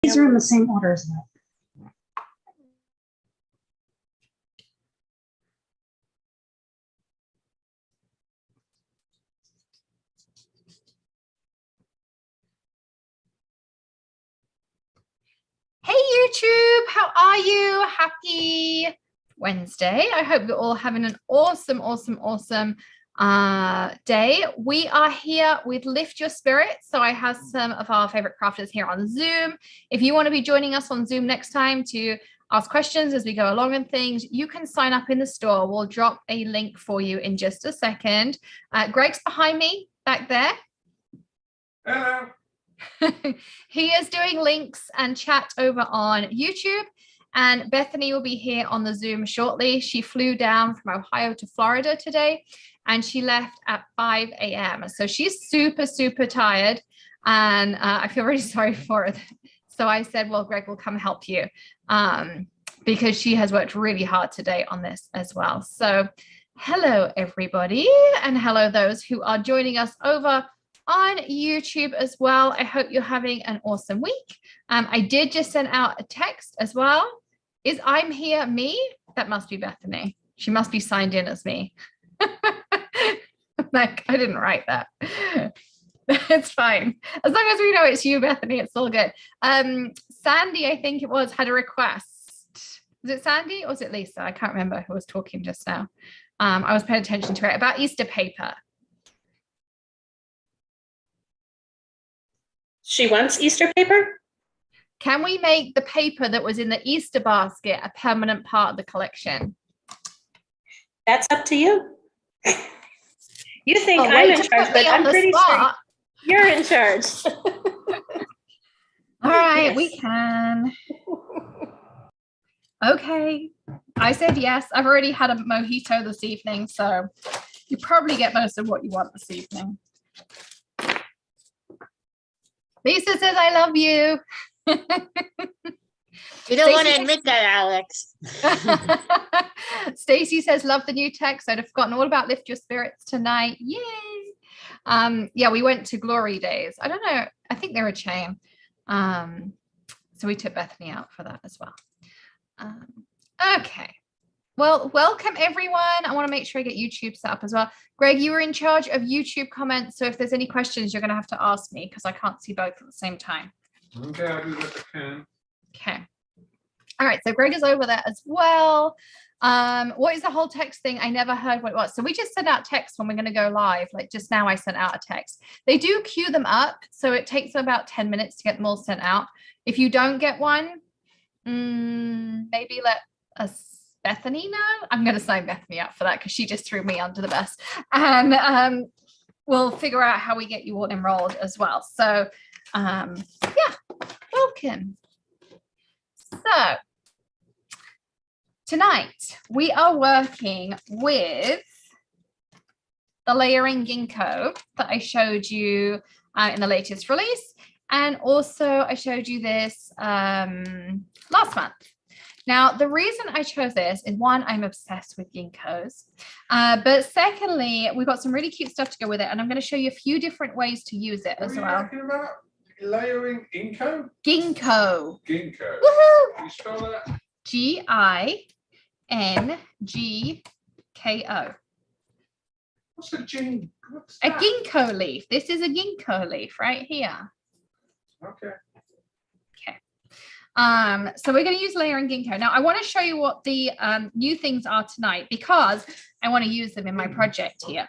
These are in the same order as that. Hey YouTube, how are you? Happy Wednesday. I hope you're all having an awesome day. We are here with Lift Your Spirits. So I have some of our favorite crafters here on Zoom. If you want to be joining us on Zoom next time to ask questions as we go along and things, you can sign up in the store. We'll drop a link for you in just a second. Greg's behind me back there. Hello. He is doing links and chat over on YouTube, and Bethany will be here on the Zoom shortly. She flew down from Ohio to Florida today, and she left at 5 a.m. So she's super tired, and I feel really sorry for her. So I said, well, Greg will come help you because she has worked really hard today on this as well. So hello, everybody, and hello those who are joining us over on YouTube as well. I hope you're having an awesome week. I did just send out a text as well. Is I'm here me? That must be Bethany. She must be signed in as me. Like, I didn't write that. It's fine. As long as we know it's you, Bethany, it's all good. Sandy, I think it was, had a request. Was it Sandy or was it Lisa? I can't remember who was talking just now. I was paying attention to it about Easter paper. She wants Easter paper? Can we make the paper that was in the Easter basket a permanent part of the collection? That's up to you. You think I'm in charge, but I'm pretty sure you're in charge. All right, yes. We can. Okay. I said yes. I've already had a mojito this evening, so you probably get most of what you want this evening. Lisa says, I love you. You don't want to admit that, Alex. Stacy says, love the new text. I'd have forgotten all about Lift Your Spirits tonight. Yay. Yeah, we went to Glory Days. I don't know. I think they're a chain. So we took Bethany out for that as well. Okay. Well, welcome everyone. I want to make sure I get YouTube set up as well. Greg, you were in charge of YouTube comments. So if there's any questions, you're going to have to ask me because I can't see both at the same time. Okay, I'll do what I can. Okay. All right. So Greg is over there as well. What is the whole text thing? I never heard what it was. So we just sent out text when we're going to go live. Like just now I sent out a text. They do queue them up. So it takes about 10 minutes to get them all sent out. If you don't get one, maybe let us Bethany know. I'm going to sign Bethany up for that because she just threw me under the bus, and we'll figure out how we get you all enrolled as well. So yeah, welcome. So tonight we are working with the layering ginkgo that I showed you in the latest release, and also I showed you this last month. Now, the reason I chose this is one, I'm obsessed with ginkgos. But secondly, we've got some really cute stuff to go with it. And I'm going to show you a few different ways to use it as well. What are you talking about? Layering Ginkgo? Ginkgo. Ginkgo. Woohoo! Can you spell that? Ginkgo. What's a gin? A ginkgo leaf. This is a ginkgo leaf right here. Okay. So we're going to use layering ginkgo. Now I want to show you what the new things are tonight because I want to use them in my project here.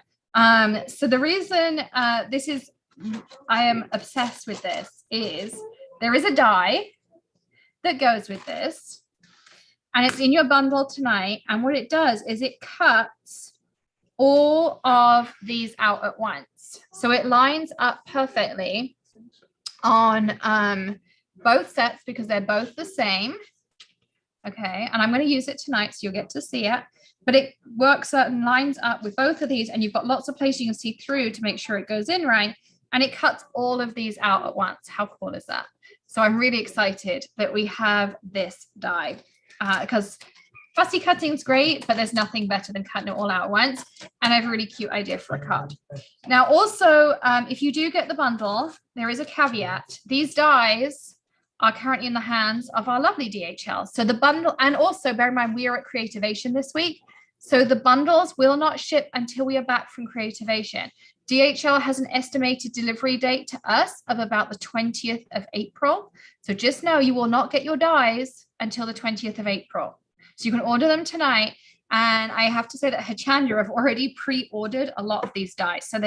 So the reason I am obsessed with this is there is a die that goes with this, and it's in your bundle tonight. And what it does is it cuts all of these out at once. So it lines up perfectly on both sets because they're both the same. Okay, and I'm going to use it tonight so you'll get to see it, but it works out and lines up with both of these, and you've got lots of places you can see through to make sure it goes in right, and it cuts all of these out at once. How cool is that? So I'm really excited that we have this die because fussy cutting is great, but there's nothing better than cutting it all out at once. And I have a really cute idea for a card. Now also, if you do get the bundle, there is a caveat. These dies are currently in the hands of our lovely DHL. So the bundle, and also bear in mind, we are at Creativation this week. So the bundles will not ship until we are back from Creativation. DHL has an estimated delivery date to us of about the 20th of April. So just know you will not get your dies until the 20th of April. So you can order them tonight. And I have to say that Hachanda have already pre-ordered a lot of these dies. So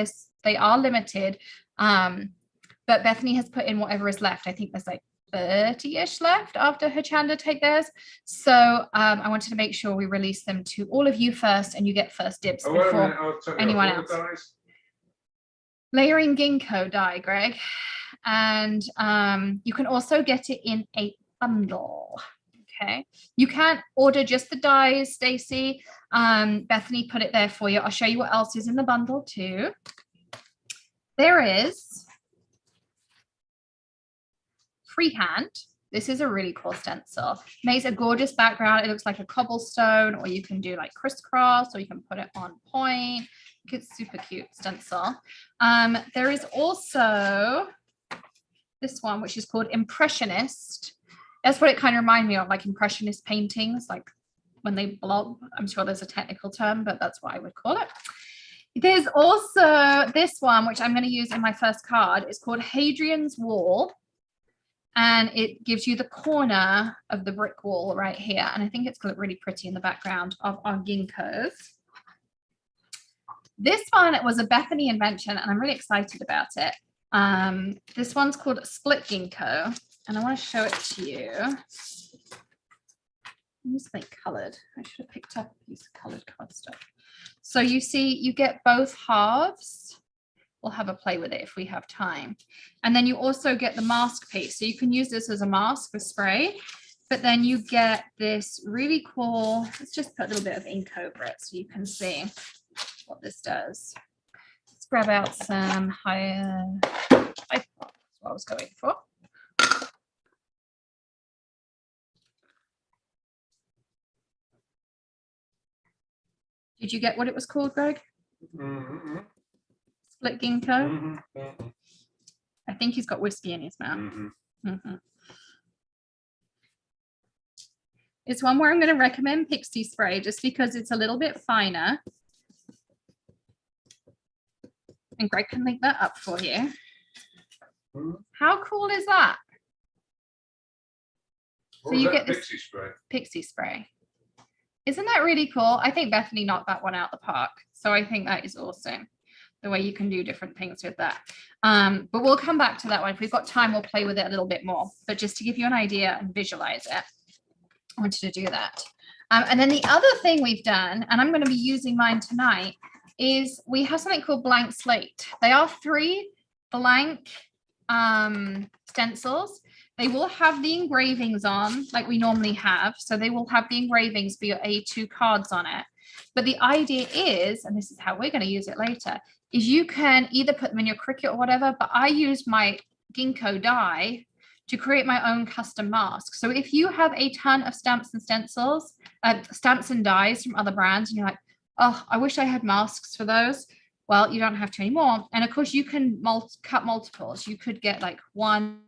they are limited. But Bethany has put in whatever is left. I think there's like 30-ish left after Hachanda take theirs. So I wanted to make sure we release them to all of you first, and you get first dibs before anyone else. Layering Ginkgo die, Greg. And you can also get it in a bundle. Okay. You can't order just the dies, Stacy. Bethany put it there for you. I'll show you what else is in the bundle too. There is freehand. This is a really cool stencil. Makes a gorgeous background. It looks like a cobblestone, or you can do like crisscross, or you can put it on point. It's super cute stencil. There is also this one, which is called Impressionist. That's what it kind of reminded me of, like Impressionist paintings, like when they blob. I'm sure there's a technical term, but that's what I would call it. There's also this one, which I'm going to use in my first card. It's called Hadrian's Wall. And it gives you the corner of the brick wall right here. And I think it's going to look really pretty in the background of our ginkgos. This one was a Bethany invention, and I'm really excited about it. This one's called Split Ginkgo, and I want to show it to you. It's like colored. I should have picked up a piece of colored cardstock. So you see, you get both halves. We'll have a play with it if we have time. And then you also get the mask piece. So you can use this as a mask with spray, but then you get this really cool, let's just put a little bit of ink over it so you can see what this does. Let's grab out some higher, that's what I was going for. Did you get what it was called, Greg? Mm-hmm. Split Ginkgo. Mm-hmm. I think he's got whiskey in his mouth. Mm-hmm. Mm-hmm. It's one where I'm going to recommend Pixie Spray just because it's a little bit finer. And Greg can link that up for you. Mm-hmm. How cool is that? What So was you that, get this Pixie Spray? Pixie Spray. Isn't that really cool? I think Bethany knocked that one out the park. So I think that is awesome, the way you can do different things with that. But we'll come back to that one. If we've got time, we'll play with it a little bit more. But just to give you an idea and visualize it, I wanted to do that. And then the other thing we've done, and I'm going to be using mine tonight, is we have something called Blank Slate. They are 3 blank stencils. They will have the engravings on like we normally have. So they will have the engravings for your A2 cards on it. But the idea is, and this is how we're going to use it later, is you can either put them in your Cricut or whatever, but I use my Ginkgo die to create my own custom mask. So if you have a ton of stamps and stencils, stamps and dies from other brands, and you're like, oh, I wish I had masks for those. Well, you don't have to anymore. And of course you can cut multiples. You could get like 1,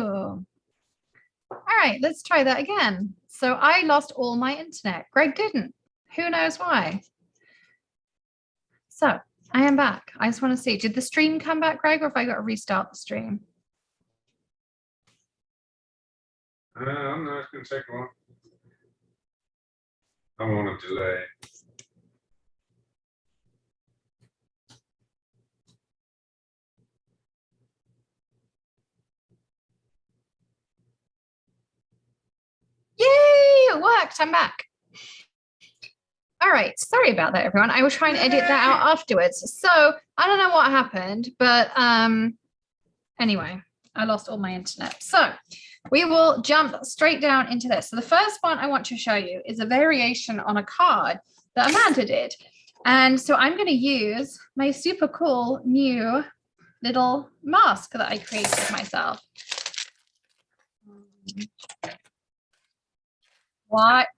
All right, let's try that again. So I lost all my internet. Greg didn't. Who knows why? So I am back. I just want to see, did the stream come back, Greg, or have I got to restart the stream? No, it's going to take a while. I'm on a delay. Yay, it worked. I'm back. All right, sorry about that, everyone. I will try and edit that out afterwards. So I don't know what happened, but anyway, I lost all my internet. So we will jump straight down into this. So the first one I want to show you is a variation on a card that Amanda did. And so I'm going to use my super cool new little mask that I created myself. What?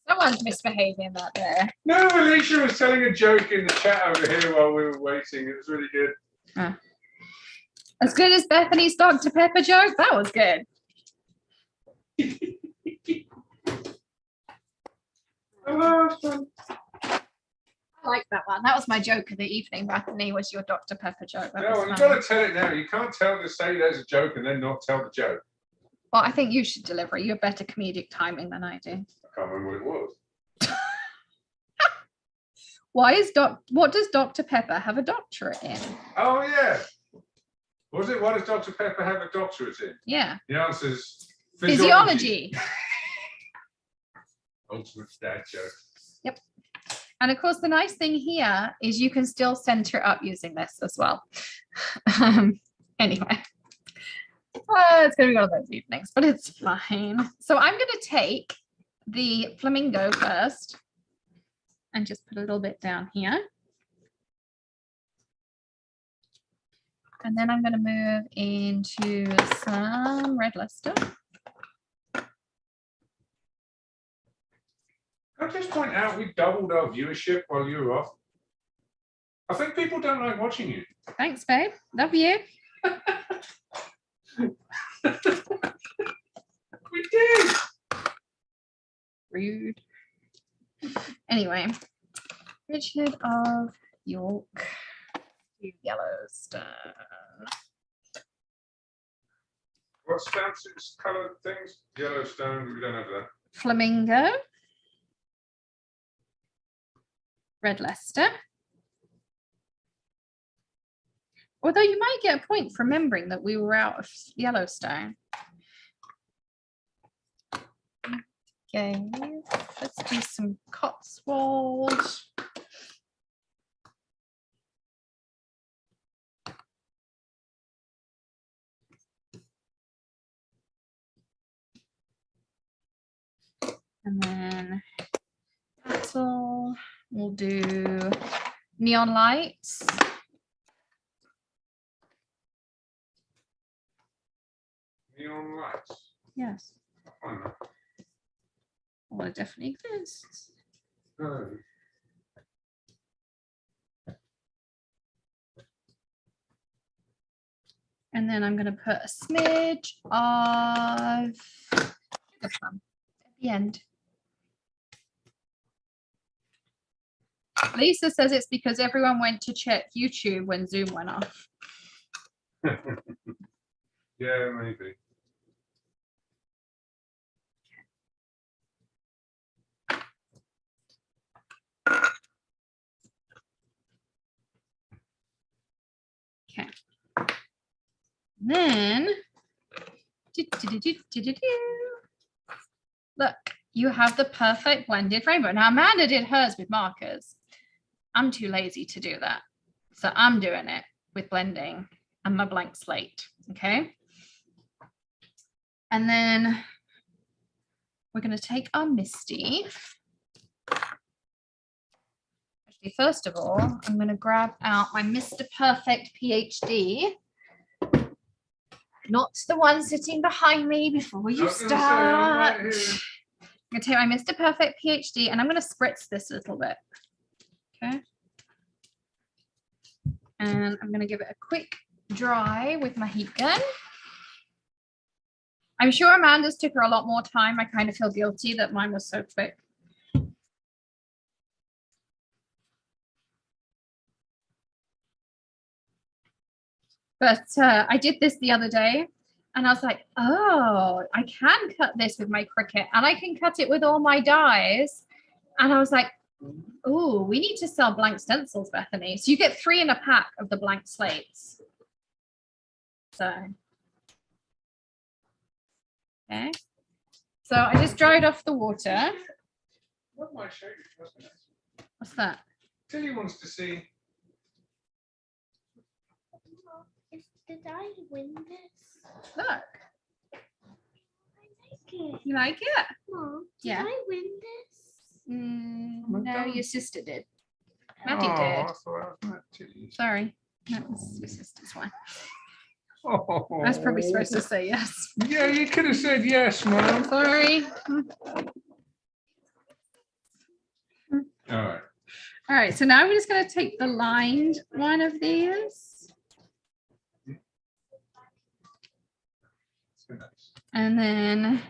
Someone's misbehaving out there. No, Alicia was telling a joke in the chat over here while we were waiting. It was really good. As good as Bethany's Dr. Pepper joke? That was good. I like that one. That was my joke of the evening, Bethany, was your Dr. Pepper joke. No, you've got to tell it now. You can't say there's a joke and then not tell the joke. Well, I think you should deliver it. You have better comedic timing than I do. I can't remember what it was. What does Dr. Pepper have a doctorate in? Oh, yeah. What was it? Why does Dr. Pepper have a doctorate in? Yeah. The answer is physiology. Ultimate dad joke. Yep. And of course, the nice thing here is you can still center up using this as well. Anyway. It's going to be one of those evenings, but it's fine. So I'm going to take the flamingo first and just put a little bit down here. And then I'm going to move into some red luster. Can I just point out we doubled our viewership while you were off? I think people don't like watching you. Thanks, babe. Love you. We did. Rude. Anyway, Richard of York, Yellowstone. What stamps is coloured things? Yellowstone, we don't have that. Flamingo. Red Leicester. Although you might get a point for remembering that we were out of Yellowstone. Okay, let's do some Cotswold. And then Battle, we'll do Neon Lights. Neon lights. Yes. I find that. Well, it definitely exists. No. And then I'm going to put a smidge of sugar plum at the end. Lisa says it's because everyone went to check YouTube when Zoom went off. Yeah, maybe. Okay. Then, look, you have the perfect blended rainbow. Now, Amanda did hers with markers. I'm too lazy to do that. So I'm doing it with blending and my blank slate, okay? And then we're going to take our Misty. Actually, first of all, I'm going to grab out my Mr. Perfect PhD. Not the one sitting behind me before you start. I'm going to take my Mr. Perfect PhD and I'm going to spritz this a little bit. Okay. And I'm going to give it a quick dry with my heat gun. I'm sure Amanda's took her a lot more time. I kind of feel guilty that mine was so quick. But I did this the other day and I was like, oh, I can cut this with my Cricut and I can cut it with all my dies. And I was like, oh, we need to sell blank stencils, Bethany. So you get 3 in a pack of the blank slates. So, okay. So I just dried off the water. What might show you? What's that? Tilly wants to see. Did I win this? Look, I like it. you like it? Mom, did Yeah. I win this? No, your sister did. Maddie Oh, did. I thought that was Tilly's. Sorry, that was your sister's one. Oh. I was probably supposed to say yes. Yeah, you could have said yes, Mum. Sorry. All right. All right, so now we're just going to take the lined one of these. So nice. And then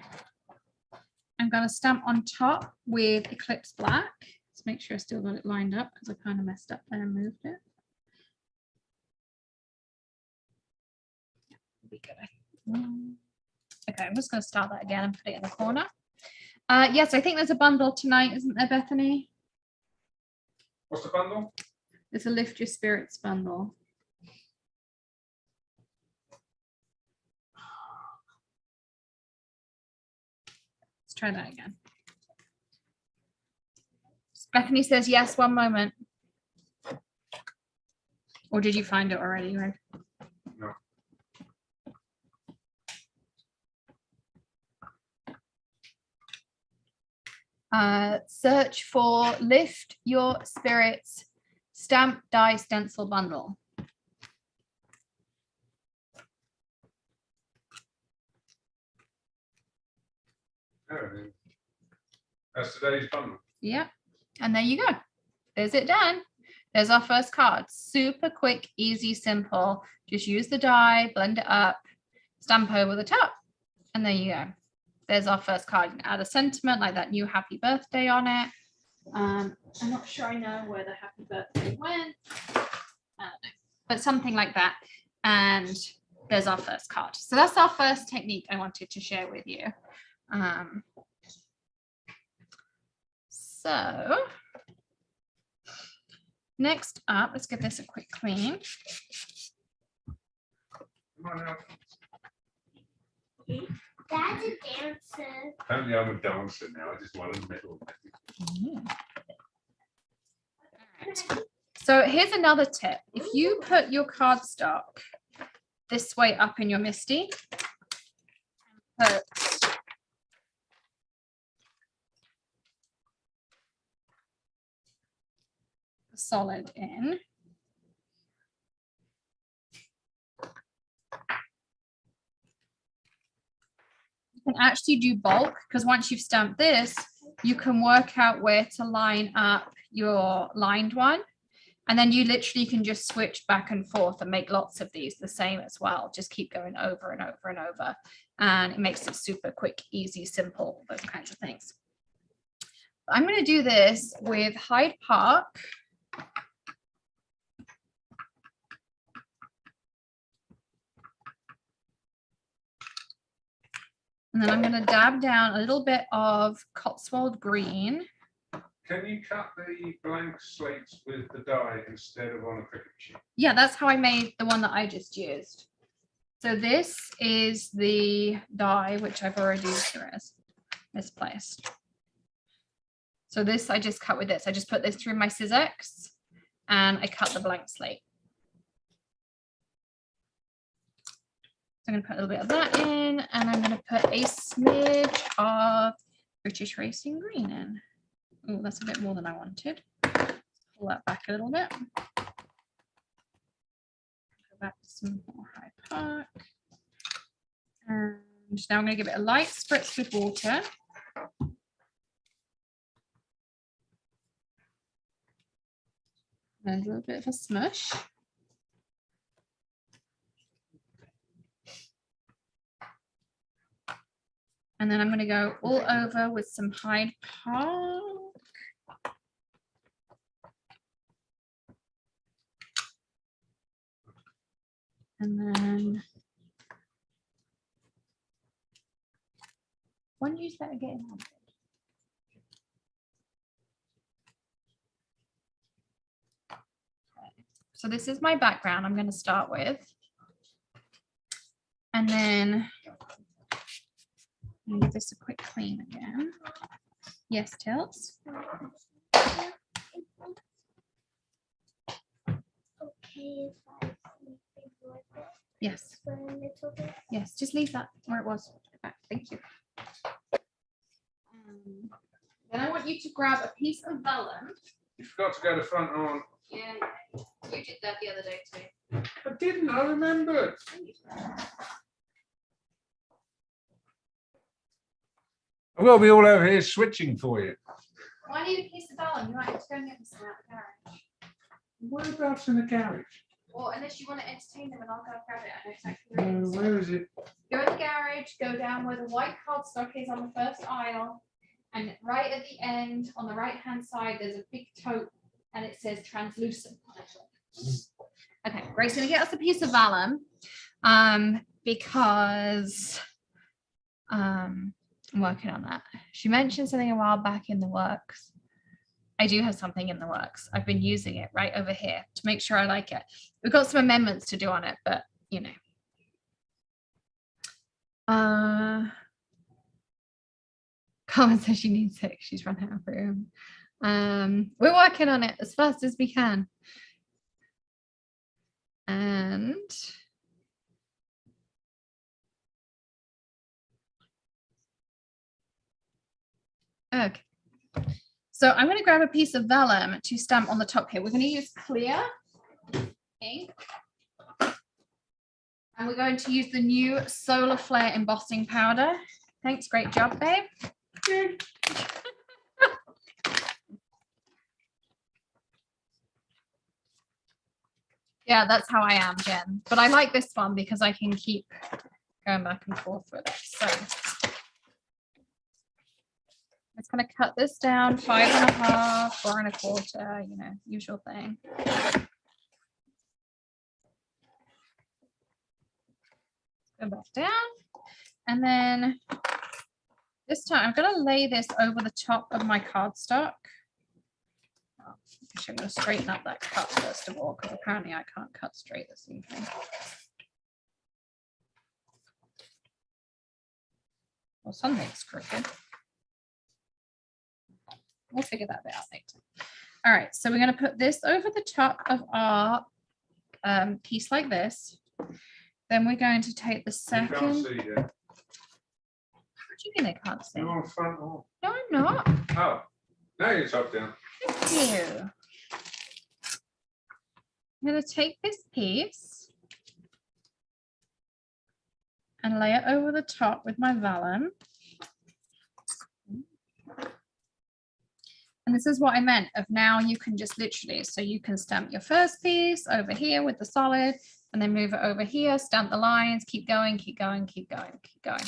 I'm going to stamp on top with Eclipse Black. Let's make sure I still got it lined up because I kind of messed up there and moved it. Be good. Okay, I'm just going to start that again and put it in the corner. Yes, I think there's a bundle tonight, isn't there, Bethany? What's the bundle? It's a Lift Your Spirits bundle. Let's try that again. Bethany says yes, one moment. Or did you find it already, Greg? No. Search for Lift Your Spirits Stamp Die Stencil Bundle. Oh, that's today's bundle. Yep. And there you go. There's it done. There's our first card. Super quick, easy, simple. Just use the die, blend it up, stamp over the top. And there you go. There's our first card. You can add a sentiment like that new happy birthday on it. I'm not sure I know where the happy birthday went. I don't know. But something like that. And there's our first card. So that's our first technique I wanted to share with you. So next up, let's give this a quick clean. Come on now. Dad's a dancer. Apparently I'm a dancer now. I just want a medal. Alright. So here's another tip. If you put your cardstock this way up in your MISTI, put the solid in, you can actually do bulk, because once you've stamped this, you can work out where to line up your lined one. And then you literally can just switch back and forth and make lots of these the same as well. Just keep going over and over and over. And it makes it super quick, easy, simple, those kinds of things. I'm going to do this with Hyde Park. And then I'm going to dab down a little bit of Cotswold Green. Can you cut the blank slates with the die instead of on a Cricut machine? Yeah, that's how I made the one that I just used. So this is the die, which I've already misplaced. So this, I just cut with this. I just put this through my Sizzix and I cut the blank slate. So I'm going to put a little bit of that in, and I'm going to put a smidge of British Racing Green in. Oh, that's a bit more than I wanted. Pull that back a little bit. Go back to some more Hyde Park. And now I'm going to give it a light spritz with water. And a little bit of a smush. . And then I'm going to go all over with some Hyde Park. And then when use that again? So this is my background I'm going to start with. And then give this a quick clean again. Yes, Tilts? Okay, if I ignore this Yes. for a little bit. Yes, just leave that where it was. Back. Thank you. Then I want you to grab a piece of vellum. You forgot to go to front on. Yeah, you did that the other day too. I didn't, I remembered. I've got to be all over here switching for you. Well, I need a piece of vellum. You might have to go and get this one out the garage. Whereabouts in the garage? Or unless you want to entertain them and I'll go grab it. I know exactly where it is. Where is it? Go in the garage, go down where the white cardstock is on the first aisle. And right at the end, on the right hand side, there's a big tote and it says translucent. Okay, Grace's gonna get us a piece of vellum because I'm working on that. She mentioned something a while back in the works. I do have something in the works. I've been using it right over here to make sure I like it. We've got some amendments to do on it, but you know. Carmen says she needs it. She's run out of room. We're working on it as fast as we can. And okay. So I'm going to grab a piece of vellum to stamp on the top here. We're going to use clear ink. And we're going to use the new Solar Flare embossing powder. Thanks, great job, babe. Yeah, that's how I am, Jen. But I like this one because I can keep going back and forth with it. So I'm just going to cut this down 5.5, 4.25, you know, usual thing. Go back down. And then this time I'm going to lay this over the top of my cardstock. Actually, I'm going to straighten up that cut first of all, because apparently I can't cut straight this evening. Well, something's crooked. We'll figure that bit out later. All right, so we're going to put this over the top of our piece like this. Then we're going to take the second. You can't see yet. What do you mean I can't see? You're on front on. No, I'm not. Oh, now you're top down. Thank you. I'm going to take this piece and lay it over the top with my vellum. And this is what I meant of now you can just literally, so you can stamp your first piece over here with the solid and then move it over here, stamp the lines, keep going, keep going, keep going, keep going.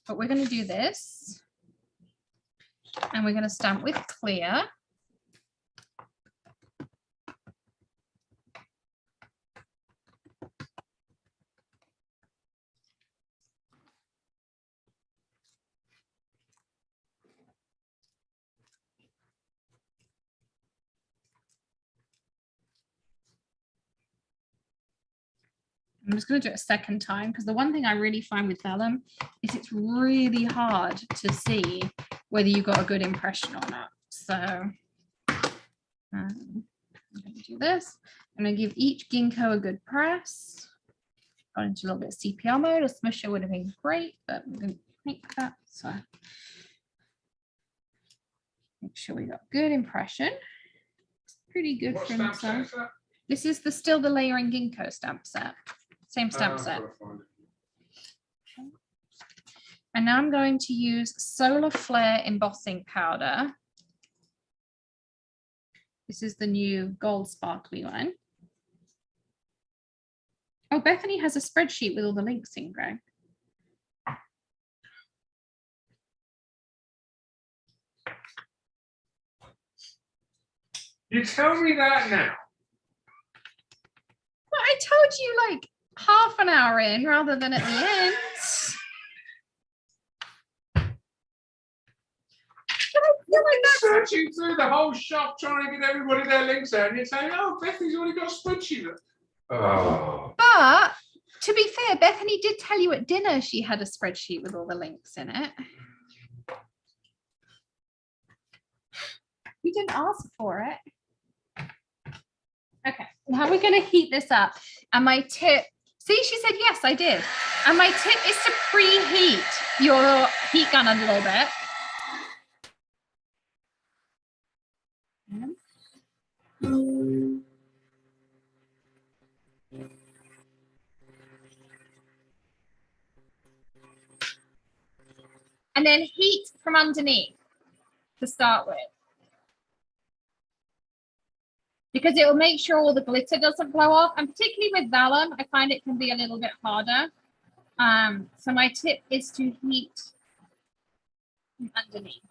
But we're going to do this and we're going to stamp with clear. I'm just going to do it a second time because the one thing I really find with vellum is it's really hard to see whether you got a good impression or not. So I'm going to do this. I'm going to give each Ginkgo a good press. Got into a little bit of CPR mode. A smusher would have been great, but I'm going to make that. So make sure we got good impression. It's pretty good What for stamp himself. set is that? This is still the layering Ginkgo stamp set. Same stamp I've set. got to find it. And now I'm going to use Solar Flare embossing powder. This is the new gold sparkly one. Oh, Bethany has a spreadsheet with all the links in, Greg. You tell me that now. Well, I told you like half an hour in rather than at the end. You've been searching through the whole shop trying to get everybody their links out, and you're saying, "Oh, Bethany's already got a spreadsheet." Oh. But to be fair, Bethany did tell you at dinner she had a spreadsheet with all the links in it. You didn't ask for it. Okay, now we're going to heat this up. And my tip, see, she said, yes, I did. And my tip is to preheat your heat gun a little bit. And then heat from underneath to start with. Because it will make sure all the glitter doesn't blow off. And particularly with vellum, I find it can be a little bit harder. So my tip is to heat from underneath.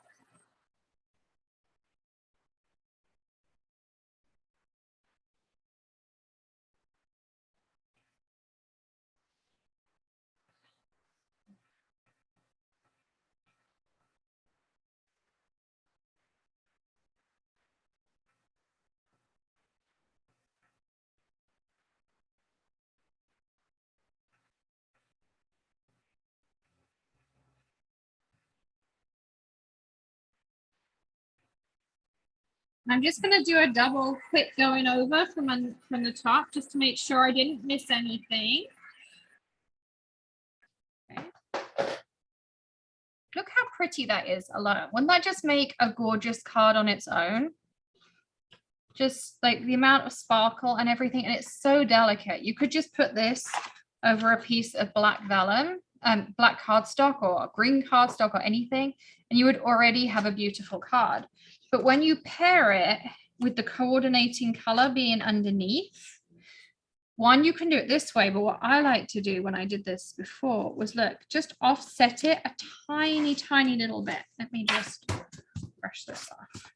I'm just going to do a double quick going over from the top just to make sure I didn't miss anything. Okay. Look how pretty that is alone. Wouldn't that just make a gorgeous card on its own? Just like the amount of sparkle and everything, and it's so delicate. You could just put this over a piece of black vellum, black cardstock or green cardstock or anything, and you would already have a beautiful card. But when you pair it with the coordinating color being underneath, one, you can do it this way, but what I like to do when I did this before was, look, just offset it a tiny, tiny little bit. Let me just brush this off.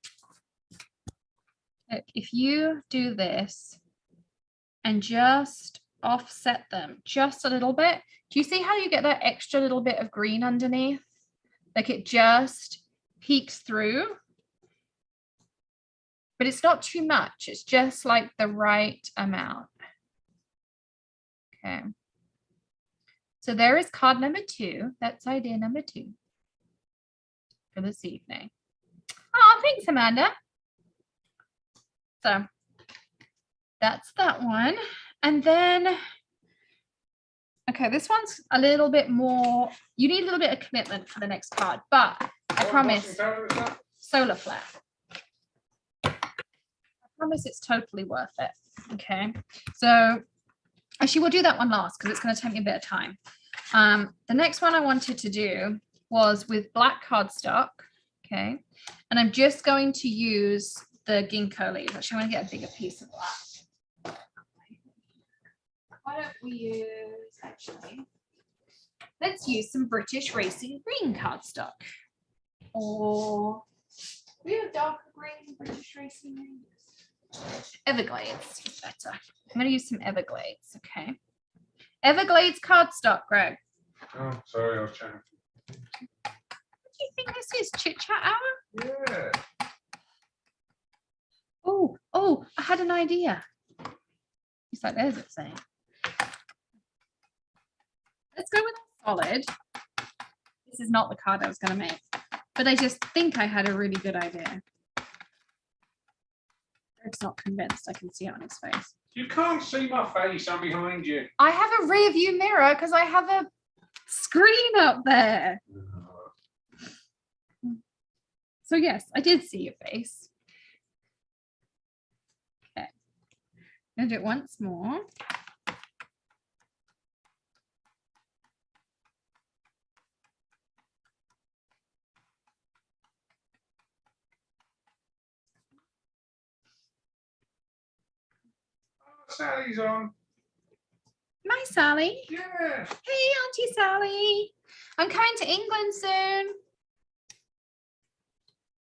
Look, if you do this and just offset them just a little bit, do you see how you get that extra little bit of green underneath? Like it just peeks through. But it's not too much. It's just like the right amount. Okay. So there is card number 2. That's idea number 2 for this evening. Oh, thanks, Amanda. So that's that one. And then, okay, this one's a little bit more, you need a little bit of commitment for the next card, but I promise, solar flare. Promise it's totally worth it. Okay, so actually we'll do that one last because it's going to take me a bit of time. The next one I wanted to do was with black cardstock. Okay, and I'm just going to use the ginkgo leaves. Actually, I want to get a bigger piece of that. Why don't we use, actually, let's use some British Racing Green cardstock, or we have darker green British Racing Green. Everglades is better. I'm going to use some Everglades. Okay. Everglades cardstock, Greg. Oh, sorry, I was chatting. What do you think this is? Chit chat hour? Yeah. Oh, I had an idea. It's like there's it saying. Let's go with a solid. This is not the card I was going to make, but I just think I had a really good idea. Greg's not convinced. I can see it on his face. You can't see my face. I'm behind you. I have a rear view mirror because I have a screen up there. So yes, I did see your face. Okay. I'm going to do it once more. Sally's on. My Sally. Yeah. Hey, Auntie Sally. I'm coming to England soon.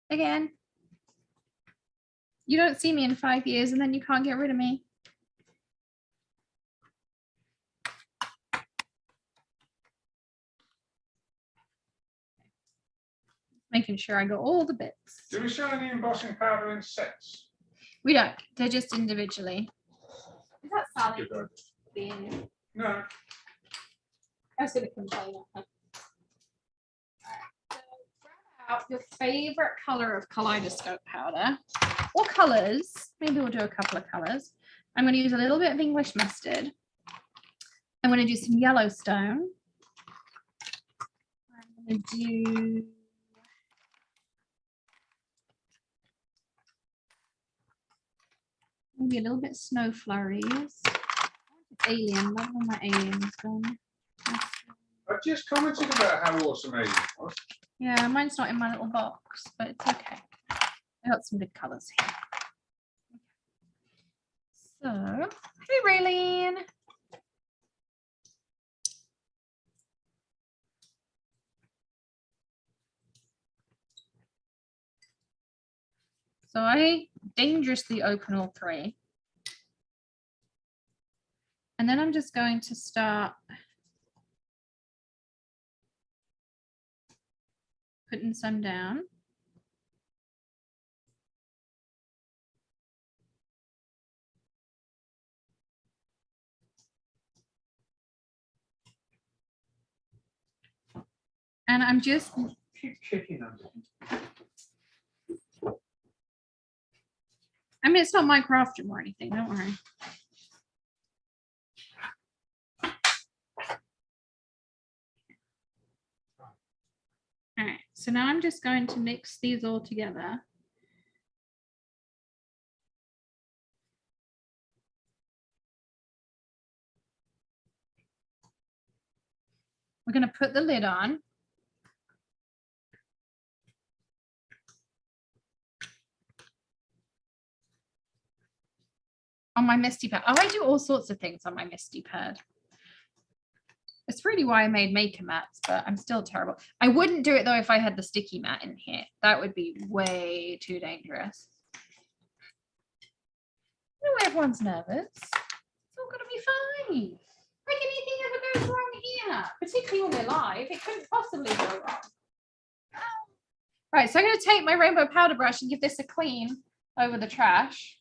Again. You don't see me in 5 years and then you can't get rid of me. Making sure I got all the bits. Do we sell any embossing powder in sets? We don't, they're just individually. Is that Sally? Good Being, No. I was going to complain. So grab out your favorite color of kaleidoscope powder or colors. Maybe we'll do a couple of colors. I'm going to use a little bit of English mustard. I'm going to do some Yellowstone. I'm going to do maybe a little bit of snow flurries. Alien, love all my aliens done. I just commented about how awesome Alien was. Yeah, mine's not in my little box, but it's okay. I got some good colors here. So, hey Raylene. So I dangerously open all three. And then I'm just going to start putting some down. And I'm just Keep kicking under. I mean, it's not my craft room or anything, don't worry. All right, so now I'm just going to mix these all together. We're going to put the lid on. On my Misty pad. Oh, I do all sorts of things on my Misty pad. It's really why I made maker mats, but I'm still terrible. I wouldn't do it though if I had the sticky mat in here. That would be way too dangerous. No, everyone's nervous. It's all gonna be fine. Like anything ever goes wrong here, particularly when we're live, it couldn't possibly go wrong. Right, so I'm gonna take my rainbow powder brush and give this a clean over the trash.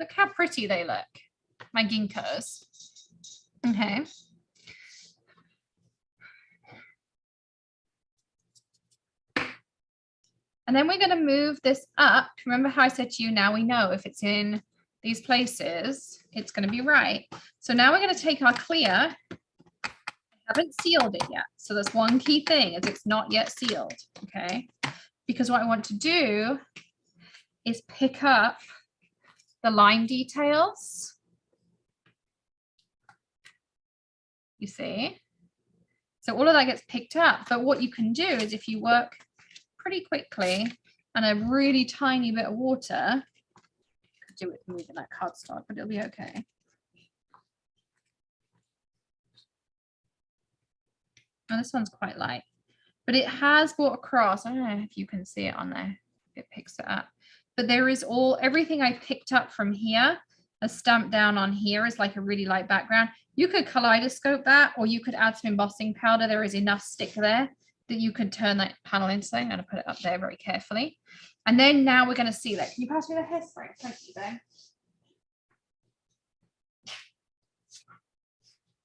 Look how pretty they look, my ginkgos. Okay. And then we're going to move this up. Remember how I said to you, now we know if it's in these places, it's going to be right. So now we're going to take our clear. I haven't sealed it yet. So that's one key thing is it's not yet sealed. Okay. Because what I want to do is pick up the line details. You see? So all of that gets picked up. But what you can do is if you work pretty quickly and a really tiny bit of water, could do it moving that cardstock, but it'll be okay. Oh, this one's quite light, but it has brought across. I don't know if you can see it on there. It picks it up. But there is everything I picked up from here, a stamped down on here is like a really light background. You could kaleidoscope that, or you could add some embossing powder. There is enough stick there that you could turn that panel into something. I'm going to put it up there very carefully. And then now we're going to seal it. Can you pass me the hairspray? Thank you, Ben.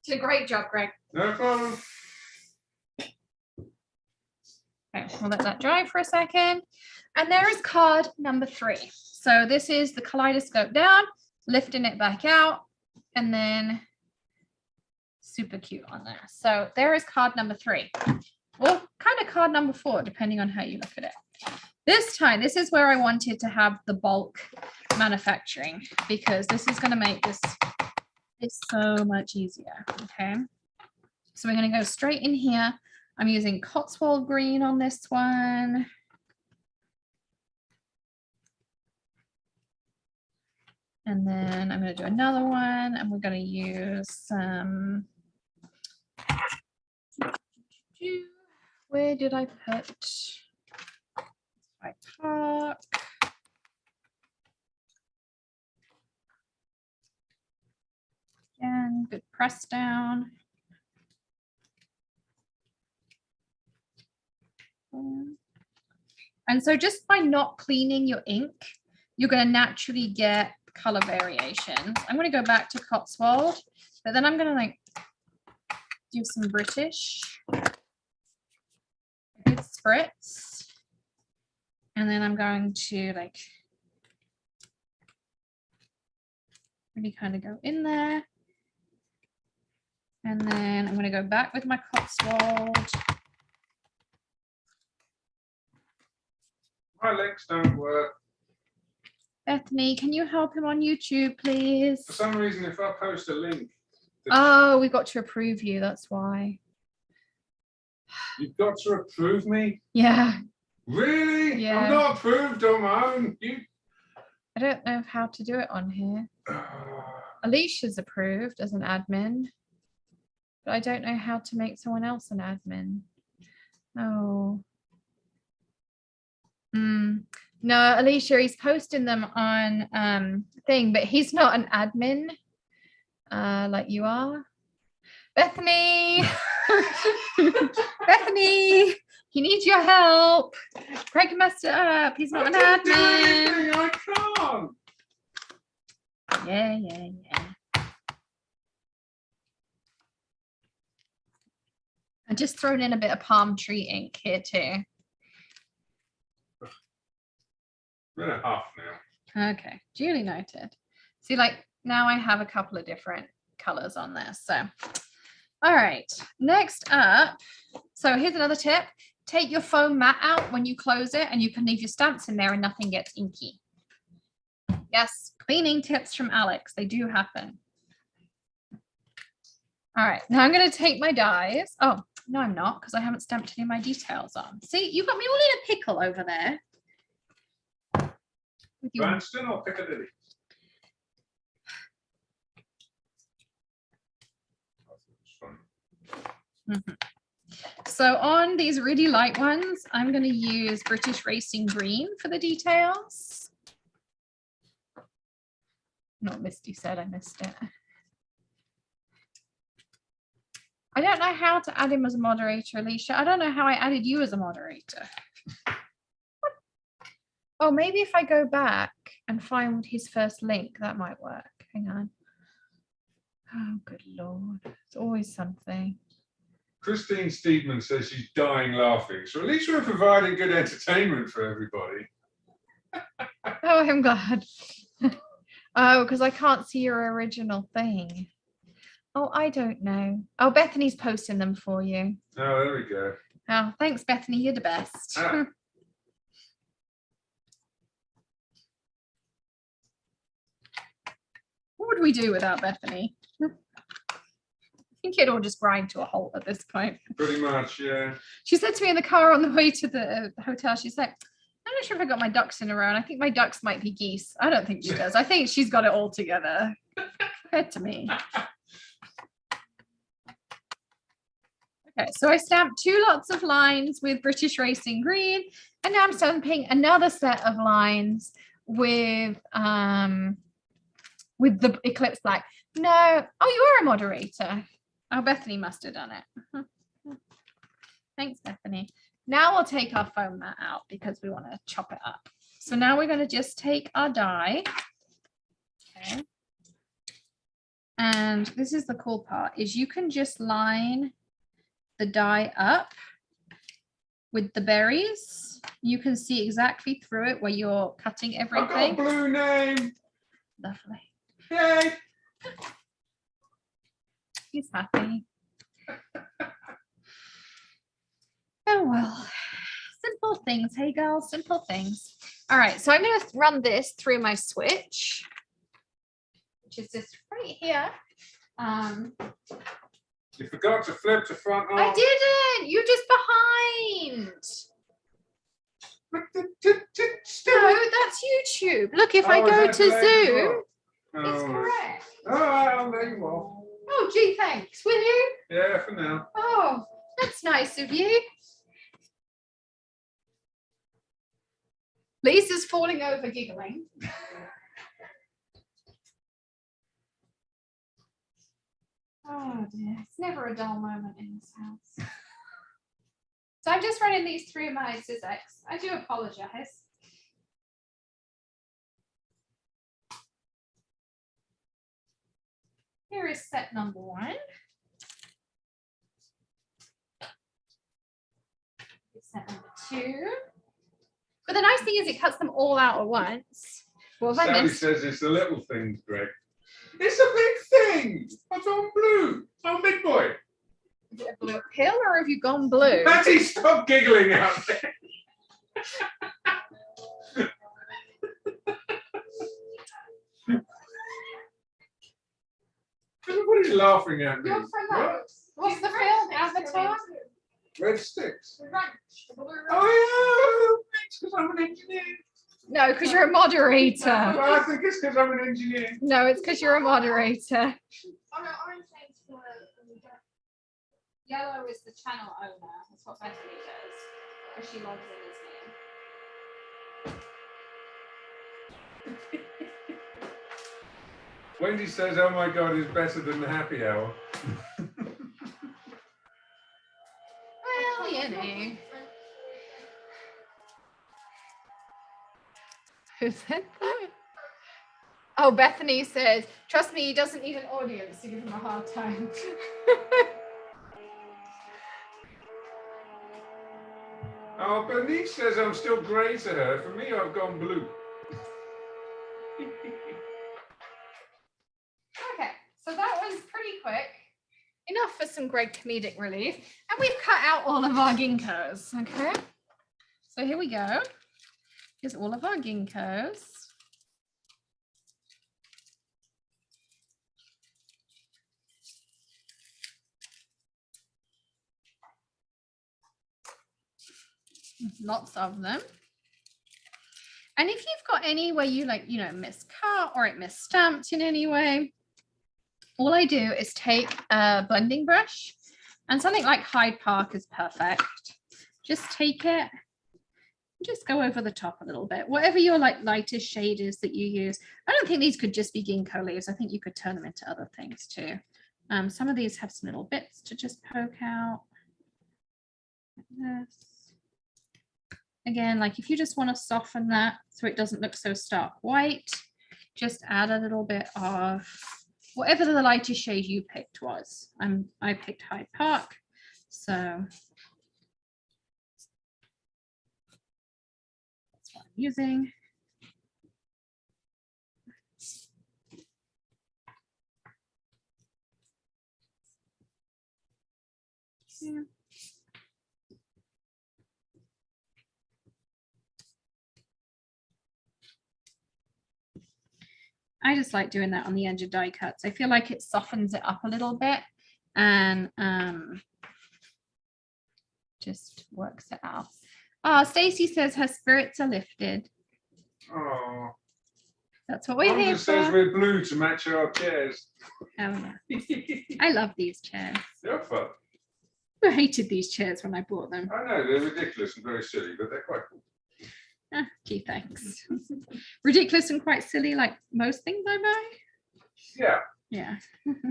Did a great job, Greg. No problem. Okay, we'll let that dry for a second. And there is card number 3. So this is the kaleidoscope down, lifting it back out, and then super cute on there. So there is card number 3. Well, kind of card number 4, depending on how you look at it. This time, this is where I wanted to have the bulk manufacturing, because this is going to make this so much easier. Okay. So we're going to go straight in here. I'm using Cotswold green on this one. And then I'm going to do another one, and we're going to use some. Where did I put? By Park. Again, good press down. And so just by not cleaning your ink, you're going to naturally get color variations. I'm going to go back to Cotswold, but then I'm going to like do some British. A good spritz. And then I'm going to like really kind of go in there. And then I'm going to go back with my Cotswold. My links don't work. Bethany, can you help him on YouTube, please? For some reason, if I post a link, Oh, we've got to approve you. That's why. you've got to approve me. Yeah. Really? Yeah. I'm not approved on my own. You. I don't know how to do it on here. Alicia's approved as an admin, but I don't know how to make someone else an admin. Oh. No, Alicia, he's posting them on thing, but he's not an admin like you are. Bethany, Bethany, he needs your help. Craig messed it up. He's not an I didn't do admin. anything, I can't. Yeah. I just thrown in a bit of palm tree ink here too. We're in a half now. Okay, duly noted. See, like now I have a couple of different colors on this. So, all right, next up. So here's another tip. Take your foam mat out when you close it and you can leave your stamps in there and nothing gets inky. Yes, cleaning tips from Alex. They do happen. All right, now I'm going to take my dies. Oh, no, I'm not because I haven't stamped any of my details on. See, you got me all in a pickle over there. With your Branston or Piccadilly? So on these really light ones, I'm going to use British Racing Green for the details. Not Misty said, I missed it. I don't know how to add him as a moderator, Alicia. I don't know how I added you as a moderator. Oh, maybe if I go back and find his first link, that might work. Hang on. Oh, good Lord. It's always something. Christine Steedman says she's dying laughing. So at least we're providing good entertainment for everybody. Oh, I'm glad. Oh, because I can't see your original thing. Oh, I don't know. Oh, Bethany's posting them for you. Oh, there we go. Oh, thanks, Bethany. You're the best. Ah. What would we do without Bethany? I think it'd all just grind to a halt at this point. Pretty much, yeah. She said to me in the car on the way to the hotel, she's like, I'm not sure if I got my ducks in a row. And I think my ducks might be geese. I don't think she does. I think she's got it all together. Compared to me. Okay, so I stamped 2 lots of lines with British Racing Green, and now I'm stamping another set of lines with the Eclipse Black. No, oh, you are a moderator. Oh, Bethany must have done it. Thanks, Bethany. Now we'll take our foam mat out because we want to chop it up. So now we're going to just take our die. Okay. And this is the cool part, is you can just line the die up with the berries. You can see exactly through it where you're cutting I've got a everything. blue name. Lovely. Yay. He's happy. Oh, well, simple things. Hey, girls, simple things. All right, so I'm going to run this through my switch, which is just right here. You forgot to flip to front arm. I didn't. You're just behind. No, that's YouTube. Look, if I go to Zoom, it's correct. All right, I'll let you off. Oh, gee, thanks. Will you? Yeah, for now. Oh, that's nice of you. Lisa's falling over giggling. Oh dear, it's never a dull moment in this house. So I'm just running these through my Syzex. I do apologize. Here is set number 1. Set number 2. But the nice thing is it cuts them all out at once. Well, Sally says it's the little things, Greg. It's a big thing. I've gone blue. I'm big boy. Is it a blue pill or have you gone blue? Matty, stop giggling out there. Everybody's laughing at me. What? What's the film? Avatar? Red sticks. Oh yeah, because I'm an engineer. No, because you're a moderator. Well, I think it's because I'm an engineer. No, it's because you're a moderator. Yellow is the channel owner. That's what Bethany does. Because she logs in as me. Wendy says, "Oh my God, it's better than the happy hour." Well, you know. Who said that? Oh, Bethany says, trust me, he doesn't need an audience to give him a hard time. Oh, Bernice says I'm still grey to her. For me, I've gone blue. Okay, so that was pretty quick. Enough for some great comedic relief. And we've cut out all of our ginkgos, okay? So here we go. Here's all of our ginkgos. Lots of them. And if you've got any where you miscut or it misstamped in any way, all I do is take a blending brush and something like Hyde Park is perfect. Just take it, just go over the top a little bit, whatever your lightest shade is that you use. I don't think these could just be ginkgo leaves. I think you could turn them into other things too. Some of these have some little bits to just poke out. Like this. Again, like if you just want to soften that so it doesn't look so stark white, just add a little bit of whatever the lightest shade you picked was. I picked Hyde Park, so that's what I'm using. Yeah. I just like doing that on the edge of die cuts. I feel like it softens it up a little bit and just works it out. Oh, Stacy says her spirits are lifted. Oh. That's what we're here for. Says we're blue to match our chairs. Oh yeah. I love these chairs. They're fun. I hated these chairs when I bought them. I know, they're ridiculous and very silly, but they're quite cool. Gee, thanks. Ridiculous and quite silly, like most things I buy. Yeah. Yeah.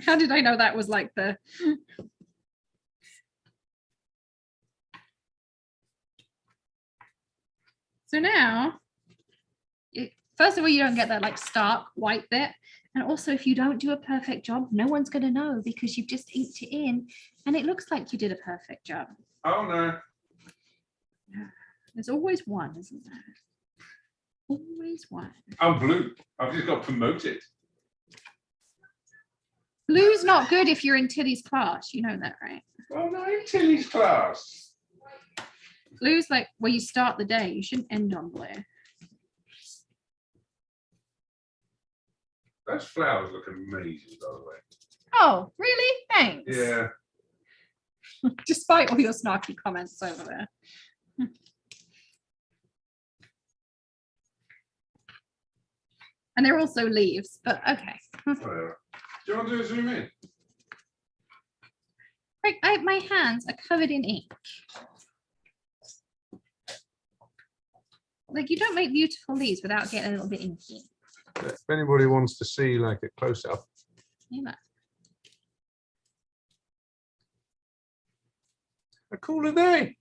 How did I know that was like the... So now, first of all, you don't get that like stark white bit. And also, if you don't do a perfect job, no one's going to know because you've just inked it in and it looks like you did a perfect job. Oh, no. Yeah. There's always one, isn't there? Always one. I'm blue. I've just got promoted. Blue's not good if you're in Tilly's class. You know that, right? Well, no, in Tilly's class. Blue's like where you start the day. You shouldn't end on blue. Those flowers look amazing, by the way. Oh, really? Thanks. Yeah. Despite all your snarky comments over there. And they're also leaves, but okay. Whatever. Do you want to do a zoom in? My hands are covered in ink. like you don't make beautiful leaves without getting a little bit inky. If anybody wants to see like a close up, Yeah. a cooler day.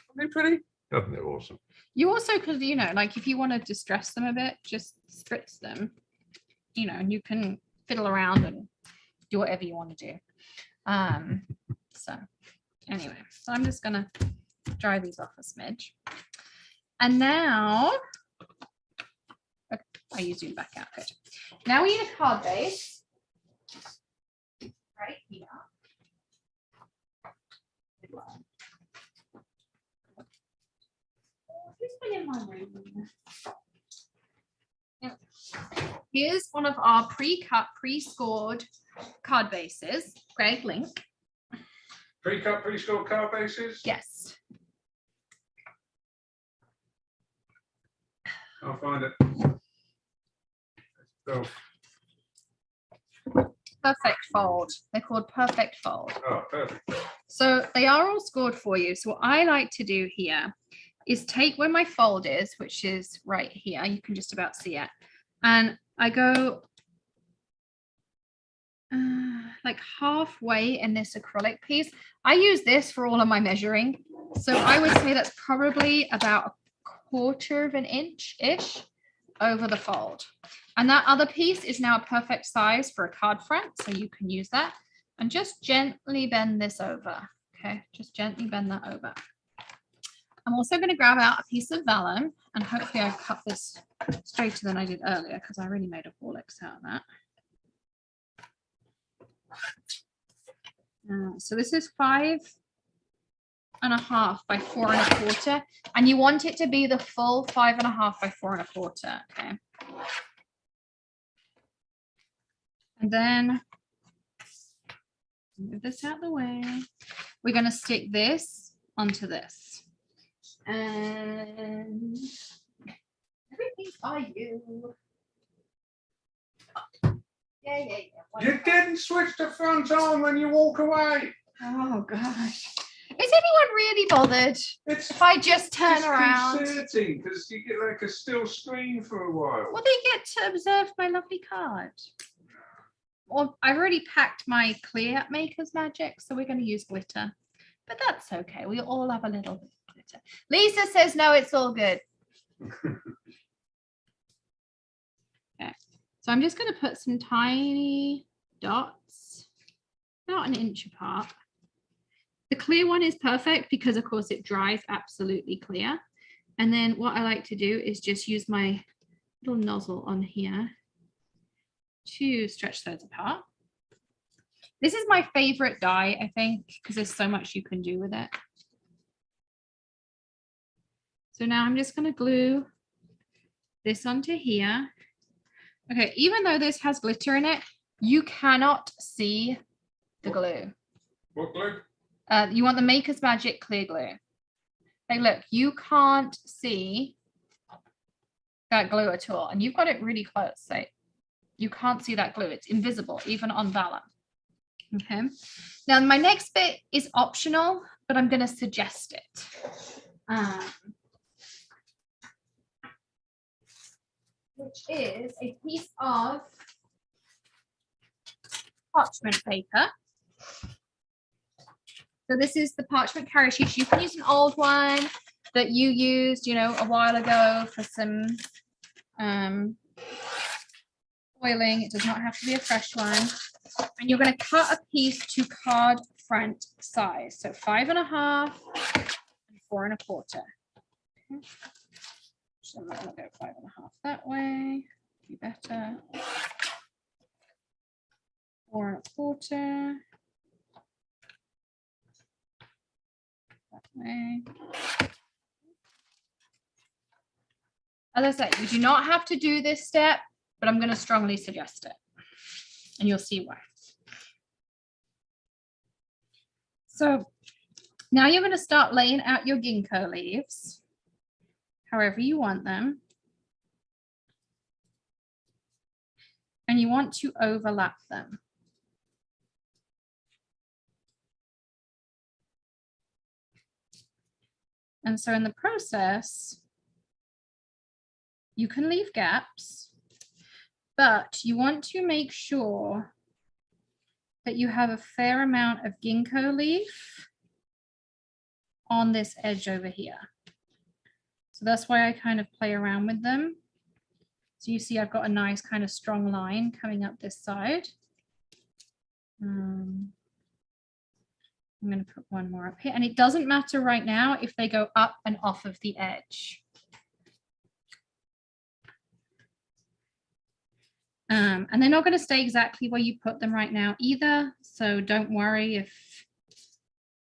Aren't they pretty? Aren't they awesome? You also could, you know, like if you want to distress them a bit, just spritz them, you know, and you can fiddle around and do whatever you want to do. So anyway, so I'm just gonna dry these off a smidge. And now, okay, I use zoom back out, good. Now we need a card base. Right here. Good one. Who's been in my room? Yep. Here's one of our pre-cut, pre-scored card bases. Greg, link. Pre-cut, pre-scored card bases. Yes. I'll find it. So, Perfect fold. They're called perfect fold. oh, perfect. So they are all scored for you. So what I like to do here is take where my fold is, which is right here. You can just about see it. And I go like halfway in this acrylic piece. I use this for all of my measuring. So I would say that's probably about 1/4 of an inch-ish over the fold. And that other piece is now a perfect size for a card front. So you can use that and just gently bend this over. Okay, just gently bend that over. I'm also going to grab out a piece of vellum and hopefully I cut this straighter than I did earlier because I really made a bollocks out of that. So this is 5.5 by 4.25, and you want it to be the full 5.5 by 4.25. Okay. And then move this out of the way. We're going to stick this onto this. And everything's by you. Yeah. You didn't switch the front on when you walk away. Oh gosh. Is anyone really bothered It's if I just turn around? disconcerting because you get like a still screen for a while. Well, they get to observe my lovely card. Well, I've already packed my clear Maker's Magic, so we're going to use glitter. But that's okay. We all have a little bit of glitter. Lisa says, no, it's all good. Okay. So I'm just going to put some tiny dots, about 1 inch apart. The clear one is perfect because, of course, it dries absolutely clear. And then what I like to do is just use my little nozzle on here to stretch those apart. This is my favorite die, I think, because there's so much you can do with it. So now I'm just going to glue this onto here. Okay, even though this has glitter in it, you cannot see the glue. What glue? You want the Maker's Magic clear glue. Like, look, you can't see that glue at all. And you've got it really close. So you can't see that glue. It's invisible, even on vellum. Okay. Now, my next bit is optional, but I'm going to suggest it. Which is a piece of parchment paper. So this is the parchment carrier sheet. You can use an old one that you used, you know, a while ago for some foiling. It does not have to be a fresh one. And you're going to cut a piece to card front size. So 5.5 and 4.25. Okay. So I'm going to go 5.5 that way. Be better. 4.25. That way. As I said, you do not have to do this step, but I'm going to strongly suggest it. And you'll see why. So now you're going to start laying out your ginkgo leaves, however you want them. And you want to overlap them. And so in the process, you can leave gaps, but you want to make sure that you have a fair amount of ginkgo leaf on this edge over here. So that's why I kind of play around with them. So you see I've got a nice kind of strong line coming up this side. I'm going to put one more up here, and it doesn't matter right now if they go up and off of the edge. And they're not going to stay exactly where you put them right now either. So don't worry if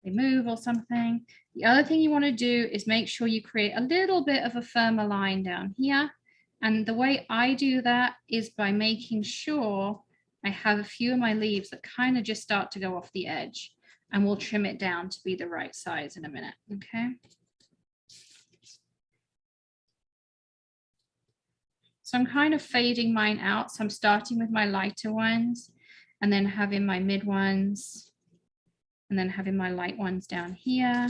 they move or something. The other thing you want to do is make sure you create a little bit of a firmer line down here. And the way I do that is by making sure I have a few of my leaves that kind of just start to go off the edge, and we'll trim it down to be the right size in a minute. Okay. So I'm kind of fading mine out. So I'm starting with my lighter ones and then having my mid ones and then having my light ones down here.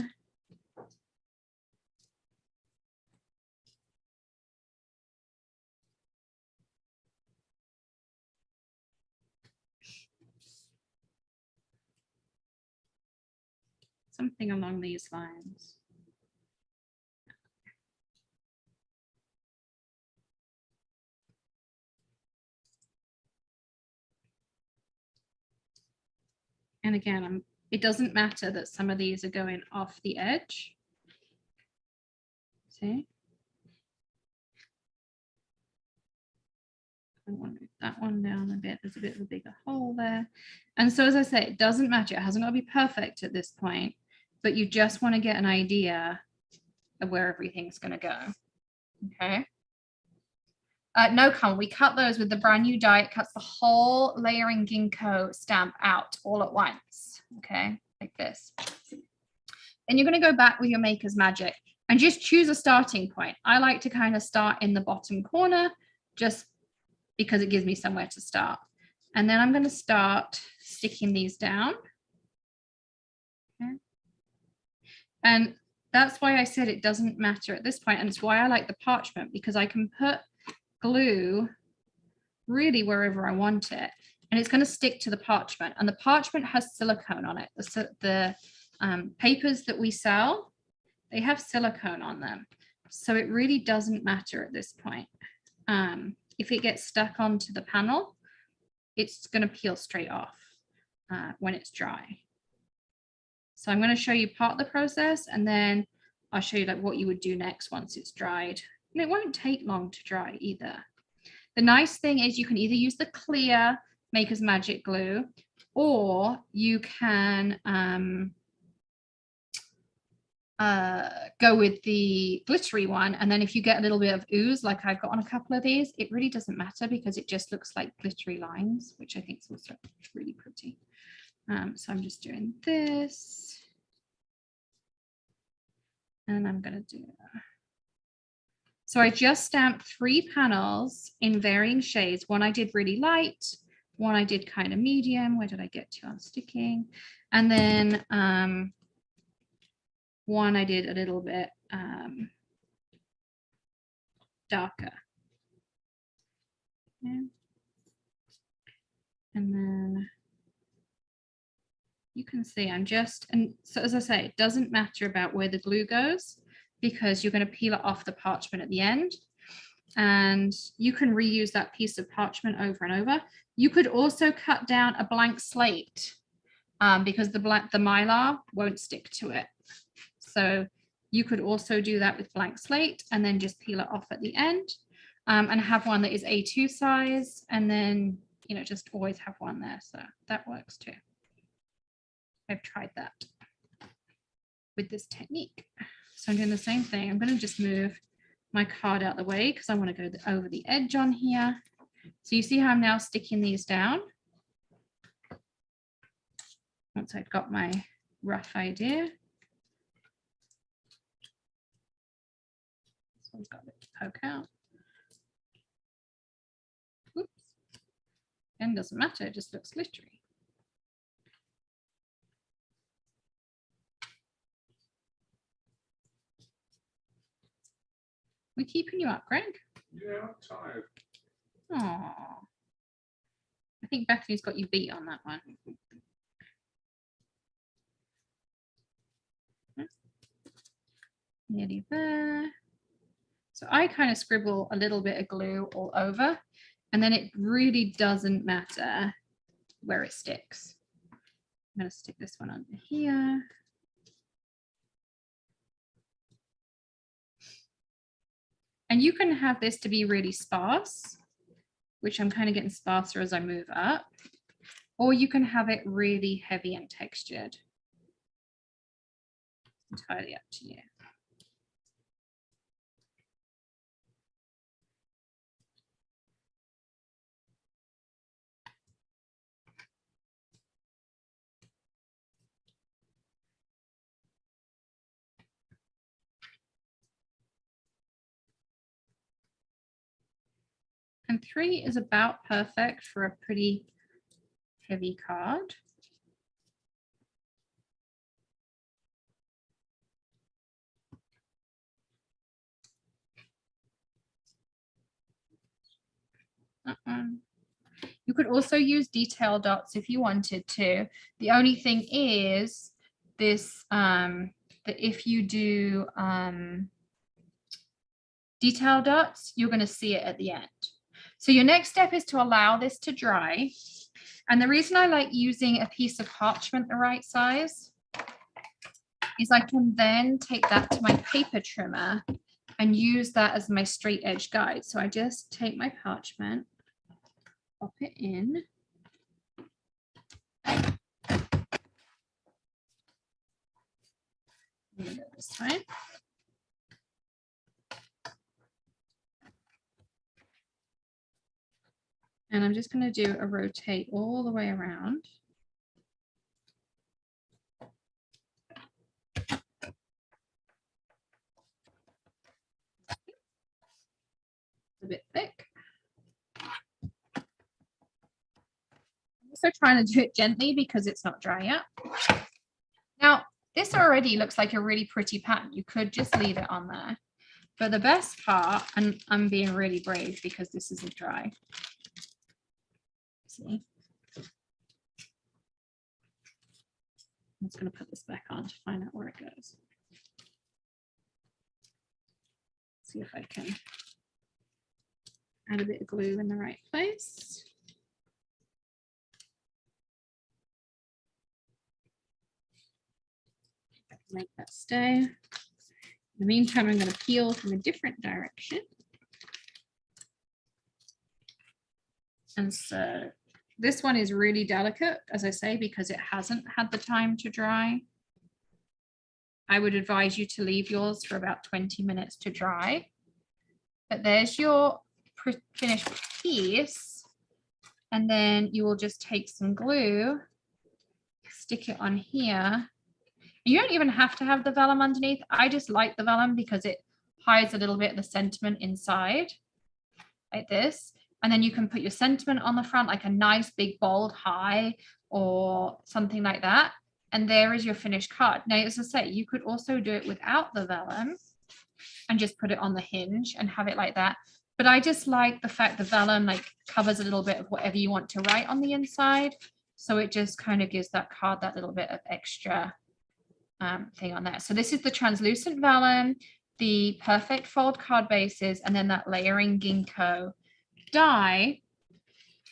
Something along these lines. And again, it doesn't matter that some of these are going off the edge. See? I want to move that one down a bit. There's a bit of a bigger hole there. And so, as I say, it doesn't matter. It hasn't got to be perfect at this point, but you just want to get an idea of where everything's going to go. Okay. No, come. We cut those with the brand new die. It cuts the whole layering ginkgo stamp out all at once. Okay, like this. Then you're going to go back with your Maker's Magic and just choose a starting point. I like to kind of start in the bottom corner just because it gives me somewhere to start. And then I'm going to start sticking these down. Okay. And that's why I said it doesn't matter at this point. And it's why I like the parchment, because I can put glue really wherever I want it. And it's going to stick to the parchment. And the parchment has silicone on it. The papers that we sell, they have silicone on them. So it really doesn't matter at this point. If it gets stuck onto the panel, it's going to peel straight off when it's dry. So I'm going to show you part of the process, and then I'll show you like what you would do next once it's dried. And it won't take long to dry either. The nice thing is you can either use the clear Maker's Magic glue, or you can go with the glittery one. And then if you get a little bit of ooze, like I've got on a couple of these, it really doesn't matter because it just looks like glittery lines, which I think is also really pretty. So I'm just doing this. And I'm going to do. So I just stamped 3 panels in varying shades. One I did really light, one I did kind of medium. Where did I get to on sticking? And then one I did a little bit darker. Okay. And then you can see I'm just, and so as I say, it doesn't matter about where the glue goes because you're going to peel it off the parchment at the end. And you can reuse that piece of parchment over and over. You could also cut down a blank slate because the mylar won't stick to it. So you could also do that with blank slate and then just peel it off at the end and have one that is A2 size, and then, you know, just always have one there. So that works too. I've tried that with this technique. So I'm doing the same thing. I'm going to just move my card out the way because I want to go over the edge on here. So you see how I'm now sticking these down. Once I've got my rough idea. This one's got a bit to poke out. Oops. And doesn't matter, it just looks glittery. We keeping you up, Greg? Yeah, I'm tired. Oh, I think Bethany's got you beat on that one. Nearly there. So I kind of scribble a little bit of glue all over, and then it really doesn't matter where it sticks. I'm going to stick this one under here. And you can have this to be really sparse, which I'm kind of getting sparser as I move up, or you can have it really heavy and textured. It's entirely up to you. And 3 is about perfect for a pretty heavy card. You could also use detail dots if you wanted to. The only thing is this, that if you do detail dots, you're going to see it at the end. So your next step is to allow this to dry. And the reason I like using a piece of parchment the right size is I can then take that to my paper trimmer and use that as my straight edge guide. So I just take my parchment, pop it in. This time. And I'm just going to do a rotate all the way around. A bit thick. I'm also trying to do it gently because it's not dry yet. Now, this already looks like a really pretty pattern. You could just leave it on there. But the best part, and I'm being really brave because this isn't dry. See? I'm just going to put this back on to find out where it goes. See if I can add a bit of glue in the right place. Make that stay. In the meantime, I'm going to peel from a different direction. And so this one is really delicate, as I say, because it hasn't had the time to dry. I would advise you to leave yours for about 20 minutes to dry. But there's your finished piece. And then you will just take some glue, stick it on here. You don't even have to have the vellum underneath. I just like the vellum because it hides a little bit of the sentiment inside, like this. And then you can put your sentiment on the front, like a nice big bold high or something like that. And there is your finished card. Now, as I say, you could also do it without the vellum and just put it on the hinge and have it like that. But I just like the fact the vellum like covers a little bit of whatever you want to write on the inside. So it just kind of gives that card that little bit of extra thing on there. So this is the translucent vellum, the perfect fold card bases, and then that layering Ginkgo die.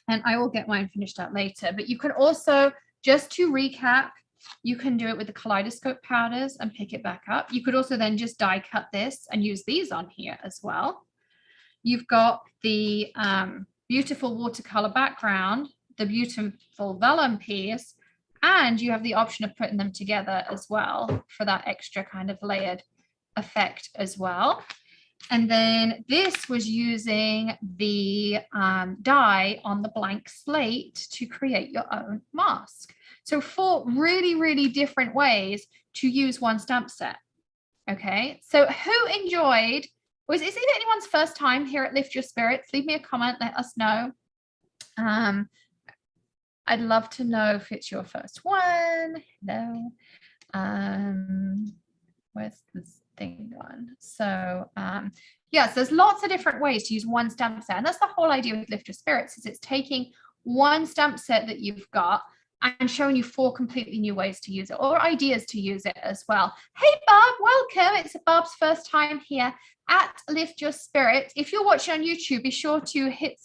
And I will get mine finished out later. But you can also, just to recap, you can do it with the kaleidoscope powders and pick it back up. You could also then just die cut this and use these on here as well. You've got the beautiful watercolor background, the beautiful vellum piece, and you have the option of putting them together as well for that extra kind of layered effect as well. And then this was using the die on the blank slate to create your own mask. So 4 really, really different ways to use one stamp set. Okay, so who enjoyed, is it anyone's first time here at Lift Your Spirits? Leave me a comment, let us know. I'd love to know if it's your first one. Hello. where's this thing gone? So yes, there's lots of different ways to use one stamp set, and that's the whole idea with Lift Your Spirits, is it's taking one stamp set that you've got and showing you 4 completely new ways to use it, or ideas to use it as well. Hey Bob, welcome. It's Bob's first time here at Lift Your Spirit. If you're watching on YouTube, be sure to hit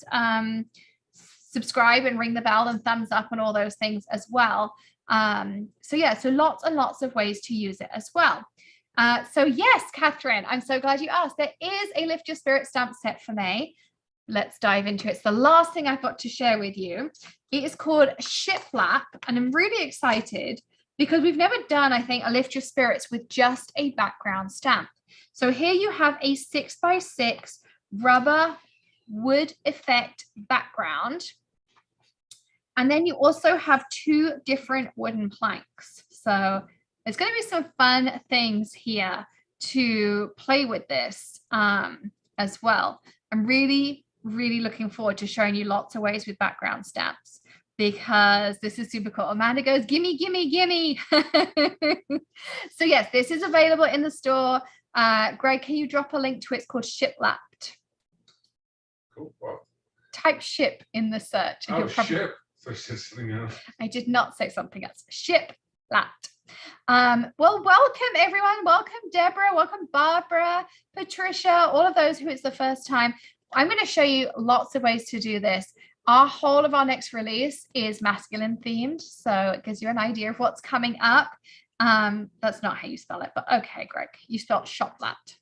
subscribe and ring the bell and thumbs up and all those things as well. So yeah, so lots and lots of ways to use it as well. So yes, Catherine, I'm so glad you asked. There is a Lift Your Spirit stamp set for May. Let's dive into it. It's the last thing I've got to share with you. It is called Shiplap, and I'm really excited because we've never done, I think, a Lift Your Spirits with just a background stamp. So here you have a 6x6 rubber wood effect background. And then you also have 2 different wooden planks. So there's going to be some fun things here to play with this as well. I'm really looking forward to showing you lots of ways with background stamps, because this is super cool. Amanda goes, gimme, gimme, gimme. So yes, this is available in the store. Greg, can you drop a link to it? It's called Shiplapped. Cool. What? Type ship in the search. Oh, ship. So it's something else. I did not say something else. Shiplapped. Well, welcome everyone. Welcome Deborah. Welcome Barbara, Patricia, all of those who it's the first time. I'm going to show you lots of ways to do this. Our whole of our next release is masculine themed, so it gives you an idea of what's coming up. That's not how you spell it, but okay, Greg, you spelled shoplapped.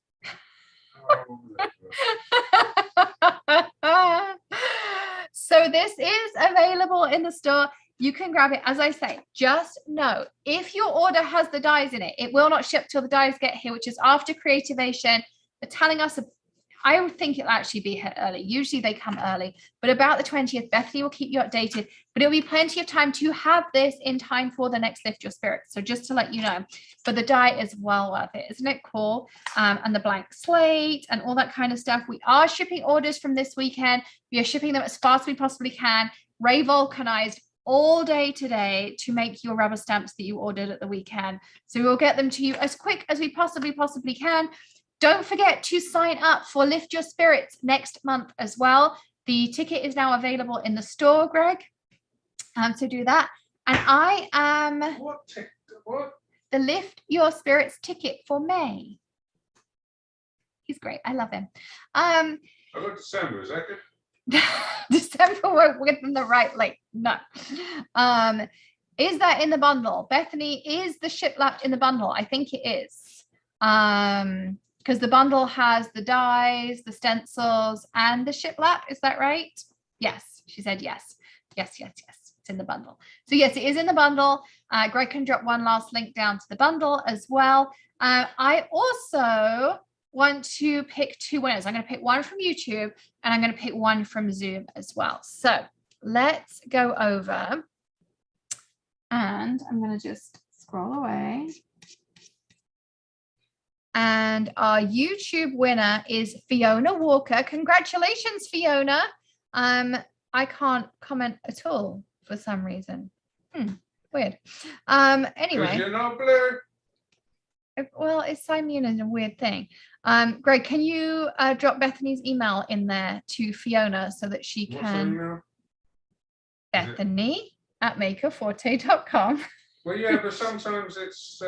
Oh, So this is available in the store. You can grab it. As I say, just know if your order has the dies in it, it will not ship till the dies get here, which is after Creativation. They're telling us, I would think it'll actually be here early. Usually they come early, but about the 20th, Bethany will keep you updated, but it'll be plenty of time to have this in time for the next Lift Your Spirit. So just to let you know, but the die is well worth it. Isn't it cool? And the blank slate and all that kind of stuff. We are shipping orders from this weekend. We are shipping them as fast as we possibly can. Ray vulcanized all day today to make your rubber stamps that you ordered at the weekend. So we'll get them to you as quick as we possibly can. Don't forget to sign up for Lift Your Spirits next month as well. The ticket is now available in the store, Greg. So do that. And I am what? the Lift Your Spirits ticket for May. He's great. I love him. I got December. Is that good? December won't give them the right link. No. Is that in the bundle? Bethany, is the shiplap in the bundle? I think it is. Because the bundle has the dies, the stencils, and the shiplap. Is that right? Yes. She said yes. Yes. It's in the bundle. So yes, it is in the bundle. Greg can drop one last link down to the bundle as well. I also want to pick 2 winners. I'm going to pick one from YouTube and I'm going to pick one from Zoom as well. So let's go over and I'm going to just scroll away. And our YouTube winner is Fiona Walker. Congratulations, Fiona. I can't comment at all for some reason. Weird. Anyway. You're not blue. Well, it's Simon is a weird thing. Greg, can you drop Bethany's email in there to Fiona so that she can Bethany at makerforte.com. Well, yeah, but sometimes it's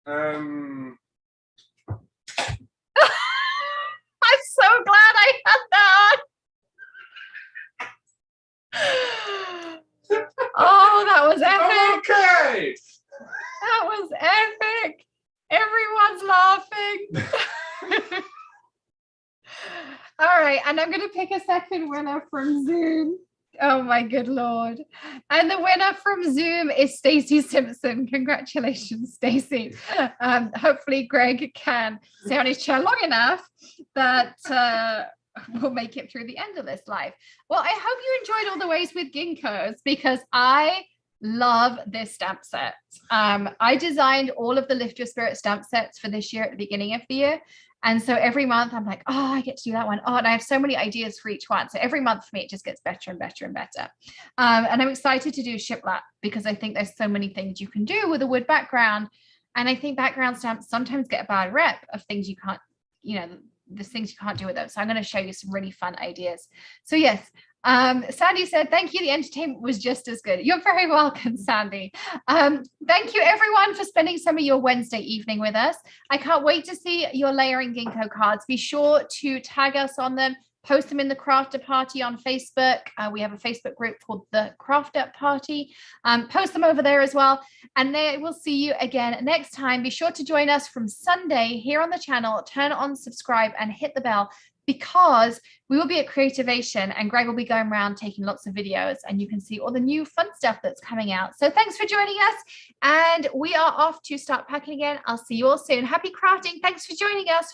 I'm so glad I had that. Oh, that was epic. okay. That was epic. Everyone's laughing. All right, and I'm going to pick a second winner from Zoom. Oh my good Lord. And the winner from Zoom is Stacey Simpson. Congratulations, Stacey. Hopefully Greg can stay on his chair long enough that we'll make it through the end of this live. Well, I hope you enjoyed all the ways with Ginkgos, because I love this stamp set. I designed all of the Lift Your Spirit stamp sets for this year at the beginning of the year. And so every month I'm like, oh, I get to do that one. Oh, and I have so many ideas for each one. So every month for me, it just gets better and better and better. And I'm excited to do shiplap because I think there's so many things you can do with a wood background. And I think background stamps sometimes get a bad rep of things you can't, there's things you can't do with them. So I'm going to show you some really fun ideas. So yes, Sandy said, thank you. The entertainment was just as good. You're very welcome, Sandy. Thank you everyone for spending some of your Wednesday evening with us. I can't wait to see your layering Ginkgo cards. Be sure to tag us on them. Post them in the Crafter Party on Facebook. We have a Facebook group called the Crafter Party. Post them over there as well. And they will see you again next time. Be sure to join us from Sunday here on the channel. Turn on subscribe and hit the bell because we will be at Creativation and Greg will be going around taking lots of videos and you can see all the new fun stuff that's coming out. So thanks for joining us. And we are off to start packing again. I'll see you all soon. Happy crafting. Thanks for joining us.